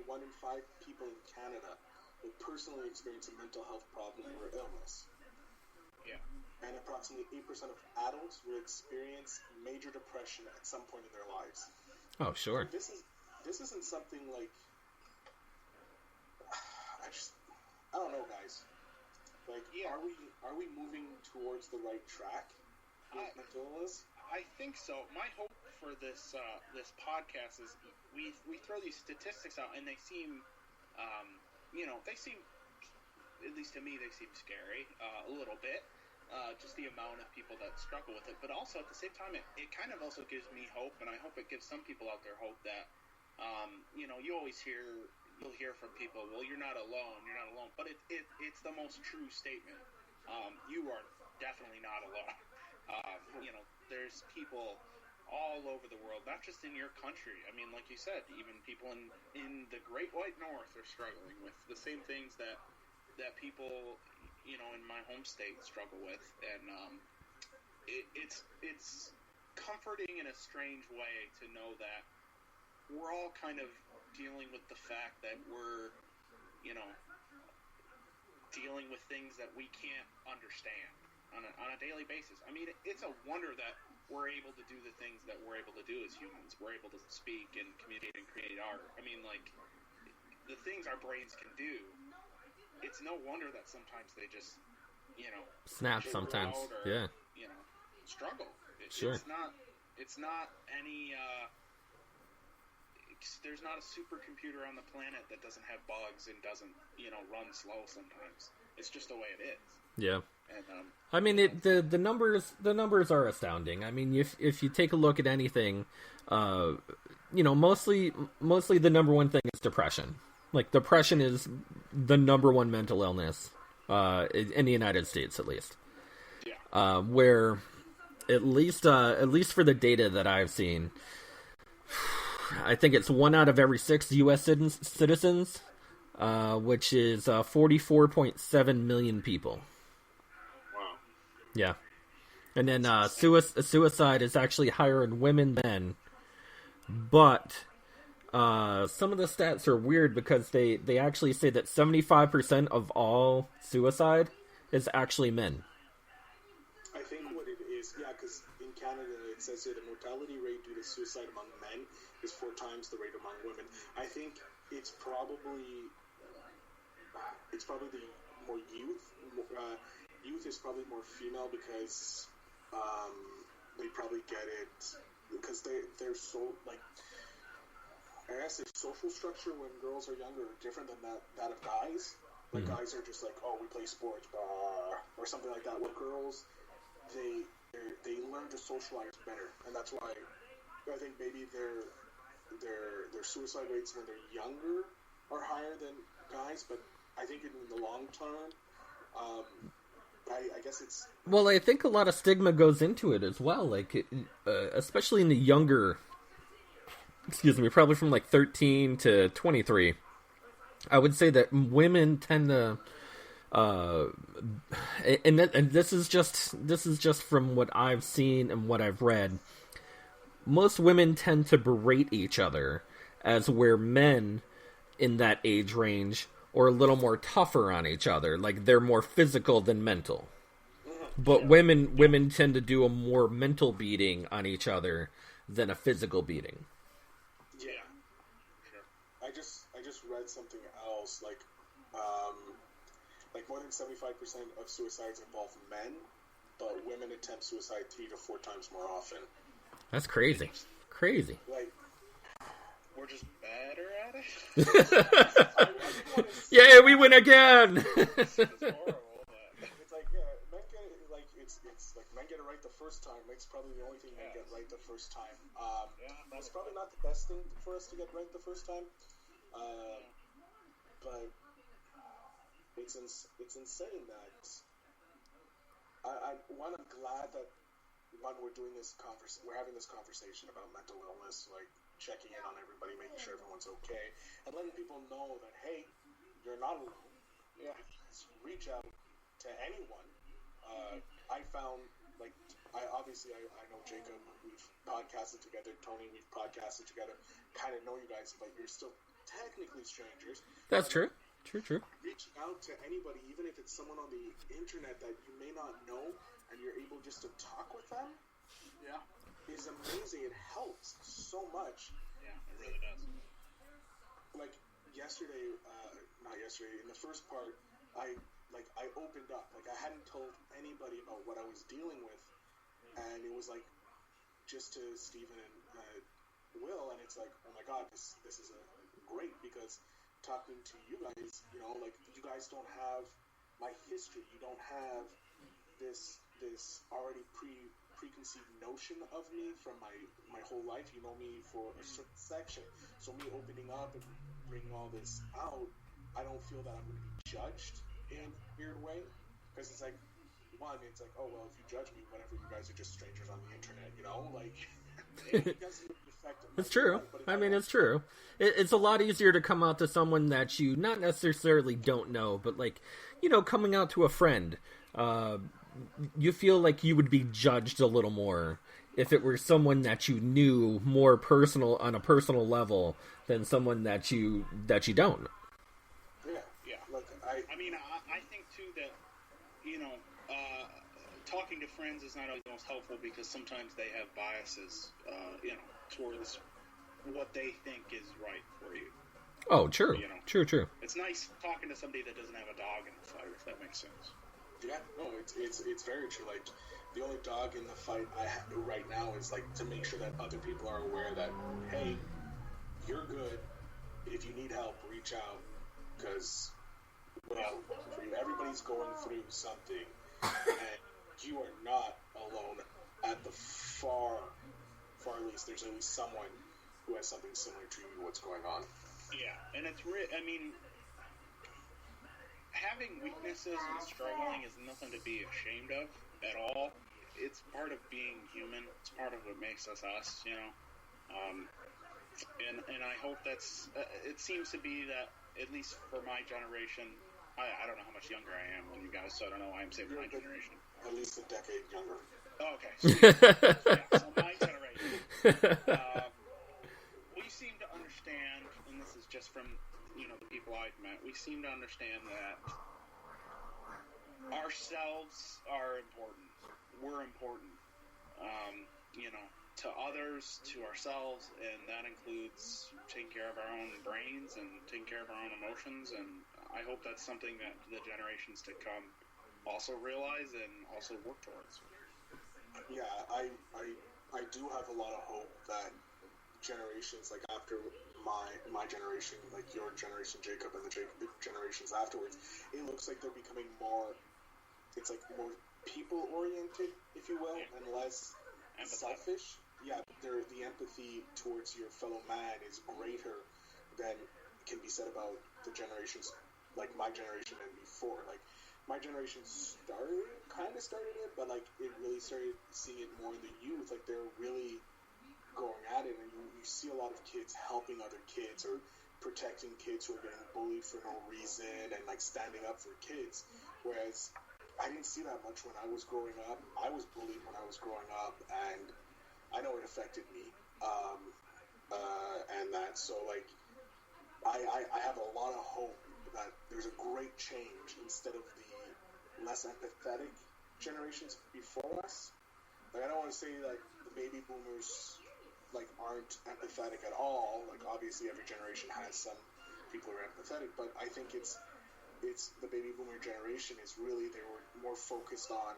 1 in 5 people in Canada will personally experience a mental health problem or illness. Yeah. And approximately 8% of adults will experience major depression at some point in their lives. Oh, sure. This isn't something like, I don't know, guys. Like, are we moving towards the right track with mental illness? I think so. My hope for this this podcast is we throw these statistics out, and they seem, they seem, at least to me, they seem scary a little bit. Just the amount of people that struggle with it, but also at the same time, it kind of also gives me hope, and I hope it gives some people out there hope that, you'll hear from people, well, you're not alone, but it's the most true statement. You are definitely not alone. There's people all over the world, not just in your country. I mean, like you said, even people in the Great White North are struggling with the same things that people, in my home state struggle with, and it's comforting in a strange way to know that we're all kind of dealing with the fact that we're, dealing with things that we can't understand on a daily basis. I mean, it's a wonder that we're able to do the things that we're able to do as humans. We're able to speak and communicate and create art. I mean, like, the things our brains can do, it's no wonder that sometimes they just, snap sometimes. Or, struggle. Sure. It's not any, there's not a supercomputer on the planet that doesn't have bugs and doesn't, run slow sometimes. It's just the way it is. Yeah. And, I mean, the numbers are astounding. I mean, if you take a look at anything, mostly the number one thing is depression. Like, depression is the number one mental illness in the United States, at least. Yeah. Where at least for the data that I've seen, I think it's 1 out of every 6 U.S. citizens, which is 44.7 million people. Wow. Yeah. And then suicide is actually higher in women than men. But some of the stats are weird because they actually say that 75% of all suicide is actually men. I think what it is, because in Canada it says here the mortality rate due to suicide among men is 4 times the rate among women. I think it's probably the more youth. Youth is probably more female because they probably get it because they're so like. I guess their social structure when girls are younger are different than that of guys. Like guys are just like, oh, we play sports, or something like that. With girls, they learn to socialize better, and that's why I think maybe their suicide rates when they're younger are higher than guys. But I think in the long term, I guess it's. Well, I think a lot of stigma goes into it as well, like especially in the younger. Excuse me, probably from like 13 to 23. I would say that women tend to, and this is just from what I've seen and what I've read. Most women tend to berate each other, as where men in that age range are a little more tougher on each other, like they're more physical than mental. But women tend to do a more mental beating on each other than a physical beating. Yeah, sure. I just read something else, like more than 75% of suicides involve men, but women attempt suicide 3 to 4 times more often. That's crazy. Crazy. Like, we're just better at it? Yeah, we win again! It's horrible. It's like, men get it, like, it's like men get it right the first time. It's probably the only thing men get right the first time. It's probably not the best thing for us to get right the first time. But it's insane that I'm glad that we're doing this we're having this conversation about mental illness, like checking in on everybody, making sure everyone's okay, and letting people know that hey, you're not alone. Yeah, reach out to anyone. I found I know Jacob. We've podcasted together. Tony, we've podcasted together. Kind of know you guys, but you're still technically strangers. That's true. True. Reaching out to anybody, even if it's someone on the internet that you may not know, and you're able just to talk with them, is amazing. It helps so much. Yeah, it really does. Like yesterday, not yesterday, in the first part, I opened up. Like, I hadn't told anybody about what I was dealing with, and it was like just to Stephen and Will, and it's like, oh my god, this is great, because talking to you guys, you know, like, you guys don't have my history. You don't have this already preconceived notion of me from my whole life. You know me for a certain section. So me opening up and bringing all this out, I don't feel that I'm going to be judged in a weird way, because it's like, one, it's like, oh well, if you judge me, whatever, you guys are just strangers on the internet, you know, like. It doesn't affect it's true. It's true. It's a lot easier to come out to someone that you not necessarily don't know, but like, you know, coming out to a friend, you feel like you would be judged a little more if it were someone that you knew more personal on a personal level than someone that you don't. Yeah. Look, I think too that, you know, talking to friends is not always the most helpful, because sometimes they have biases, you know, towards what they think is right for you. Oh, true. You know? True. It's nice talking to somebody that doesn't have a dog in the fight, if that makes sense. Yeah, no, it's very true. Like, the only dog in the fight I have right now is, like, to make sure that other people are aware that, hey, you're good. If you need help, reach out, because, well, for you, everybody's going through something, and you are not alone. At the far least, there's at least someone who has something similar to what's going on. Yeah, and it's having weaknesses and struggling is nothing to be ashamed of at all. It's part of being human. It's part of what makes us us, you know. And I hope that's. It seems to be that, at least for my generation. I don't know how much younger I am than you guys, so I don't know why I'm saying my generation. At least a decade younger. Oh, okay. So my generation. We seem to understand, and this is just from, you know, the people I've met, we seem to understand that ourselves are important. We're important, you know, to others, to ourselves, and that includes taking care of our own brains and taking care of our own emotions, and I hope that's something that the generations to come also realize and also work towards. Yeah, I do have a lot of hope that generations, like after my generation, like your generation, Jacob, and the generations afterwards, it looks like they're becoming more, it's like more people-oriented, if you will, and less selfish. Yeah, the empathy towards your fellow man is greater than can be said about the generations, like my generation and before. Like, my generation kind of started it, but like it really started seeing it more in the youth. Like, they're really going at it, and you see a lot of kids helping other kids or protecting kids who are getting bullied for no reason and like standing up for kids. Whereas I didn't see that much when I was growing up. I was bullied when I was growing up, and I know it affected me. And that, so like, I have a lot of hope that there's a great change instead of the less empathetic generations before us. Like, I don't want to say like the baby boomers like aren't empathetic at all. Like, obviously every generation has some people who are empathetic, but I think it's the baby boomer generation is really, they were more focused on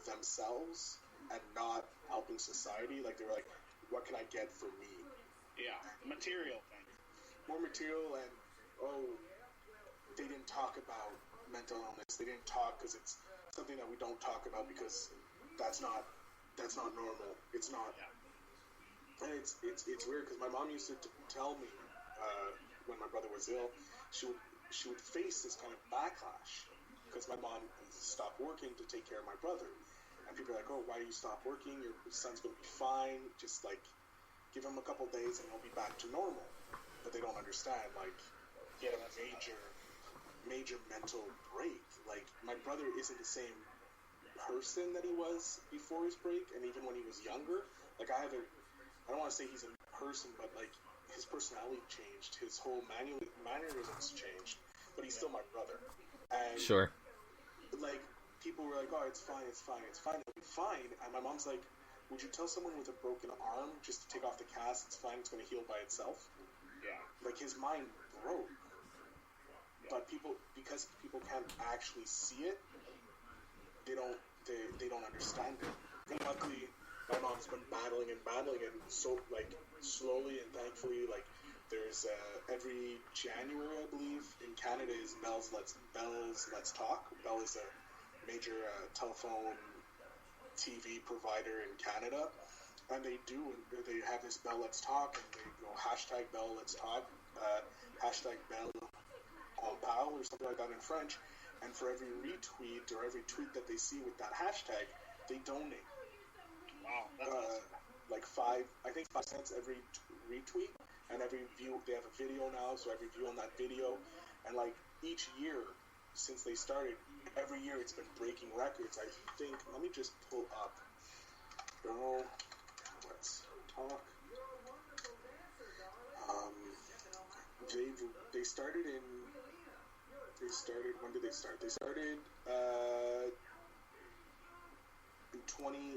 themselves and not helping society. Like, they were like, what can I get for me? Yeah, material things. More material, and they didn't talk about mental illness. They didn't talk because it's something that we don't talk about, because that's not normal. It's not. Yeah. And it's weird, because my mom used to tell me when my brother was ill, she would face this kind of backlash because my mom stopped working to take care of my brother, and people are like, "Oh, why do you stop working? Your son's gonna be fine. Just like give him a couple days and he'll be back to normal." But they don't understand, like, he had a major mental break. Like, my brother isn't the same person that he was before his break, and even when he was younger. Like, I don't want to say he's a person, but like, his personality changed, his whole mannerisms changed, but he's still my brother. And Sure. like, people were like, "Oh, it's fine, it'll be fine." And my mom's like, "Would you tell someone with a broken arm just to take off the cast? It's fine, it's going to heal by itself." Yeah. Like, his mind broke. But because people can't actually see it, they don't understand it. And luckily, my mom's been battling, and so, like, slowly and thankfully, like, there's every January, I believe, in Canada is Bell's Let's Talk. Bell is a major telephone TV provider in Canada, and they have this Bell Let's Talk, and they go hashtag Bell Let's Talk, hashtag Bell en parle, or something like that in French, and for every retweet or every tweet that they see with that hashtag, they donate. Wow, that's awesome. Like 5 cents every retweet, and every view. They have a video now, so every view on that video, and like each year since they started, every year it's been breaking records. I think, let me just pull up. Let's talk. They started when did they start? They started in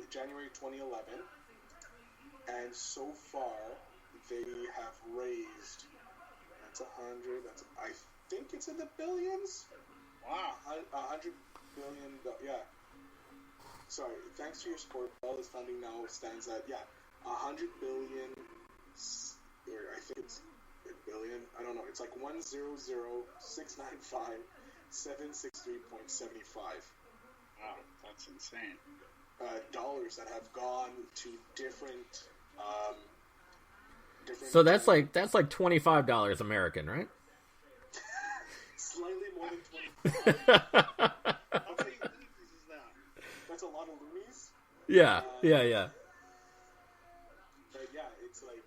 January 2011, and so far they have raised, I think it's in the billions. Wow. $100 billion, yeah. Sorry, thanks to your support, Bella's funding now stands at, $100 billion, or I think it's a billion, I don't know, it's like 100,695,763.75. Wow, that's insane. Dollars that have gone to different So that's like $25 American, right? Slightly more than 25. How many loonies is that? That's a lot of loonies. Yeah. But yeah, it's like,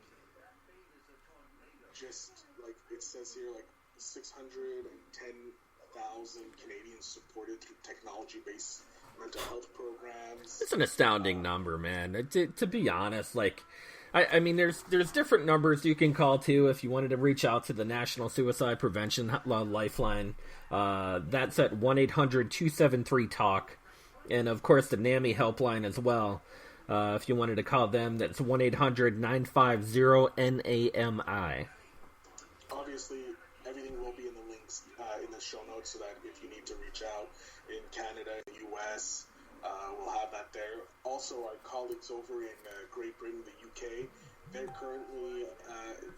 just like it says here, like 610,000 Canadians supported through technology-based mental health programs. It's an astounding number, man. To be honest, like, I mean, there's different numbers you can call to if you wanted to reach out to the National Suicide Prevention Lifeline. That's at 1-800-273-TALK, and of course the NAMI helpline as well. If you wanted to call them, that's 1-800-950-NAMI. Obviously, everything will be in the links in the show notes, so that if you need to reach out in Canada, US, we'll have that there. Also, our colleagues over in Great Britain, the UK, they're currently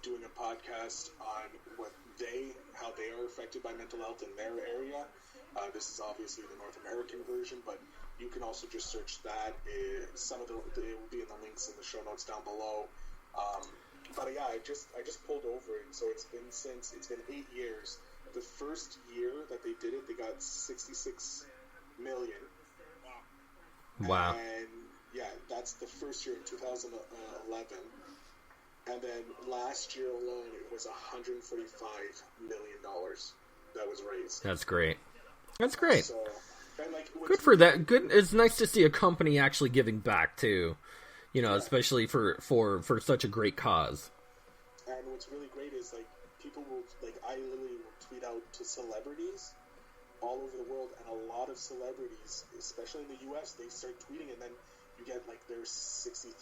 doing a podcast on how they are affected by mental health in their area. This is obviously the North American version, but you can also just search that. Some of it will be in the links in the show notes down below. But yeah, I just pulled over it. So it's been 8 years. The first year that they did it, they got 66 million. Wow. And yeah, that's the first year in 2011. And then last year alone, it was $145 million that was raised. That's great. That's great. So, and like, good for that. Good. It's nice to see a company actually giving back too. You know, especially for such a great cause. And what's really great is, like, people will, like, I literally will tweet out to celebrities all over the world, and a lot of celebrities, especially in the US, they start tweeting, and then you get, like, there's 60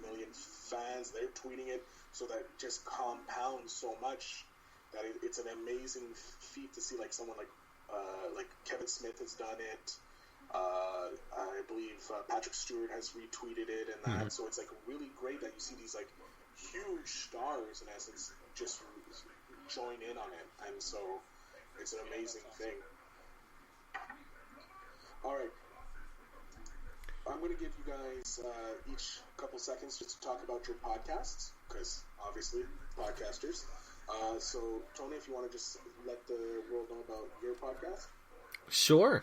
million fans, they're tweeting it, so that just compounds so much that it's an amazing feat to see, like, someone like Kevin Smith has done it. I believe Patrick Stewart has retweeted it and that. So it's like really great that you see these like huge stars in essence just join in on it, and so it's an amazing thing. All right, I'm going to give you guys each a couple seconds just to talk about your podcasts, because obviously podcasters. So Tony, if you want to just let the world know about your podcast. Sure.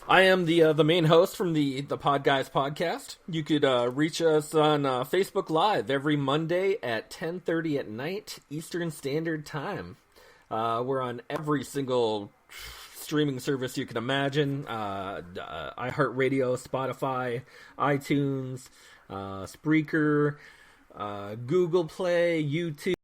I am the main host from the Pod Guys podcast. You could reach us on Facebook Live every Monday at 10:30 at night Eastern Standard Time. We're on every single streaming service you can imagine: iHeartRadio, Spotify, iTunes, Spreaker, Google Play, YouTube.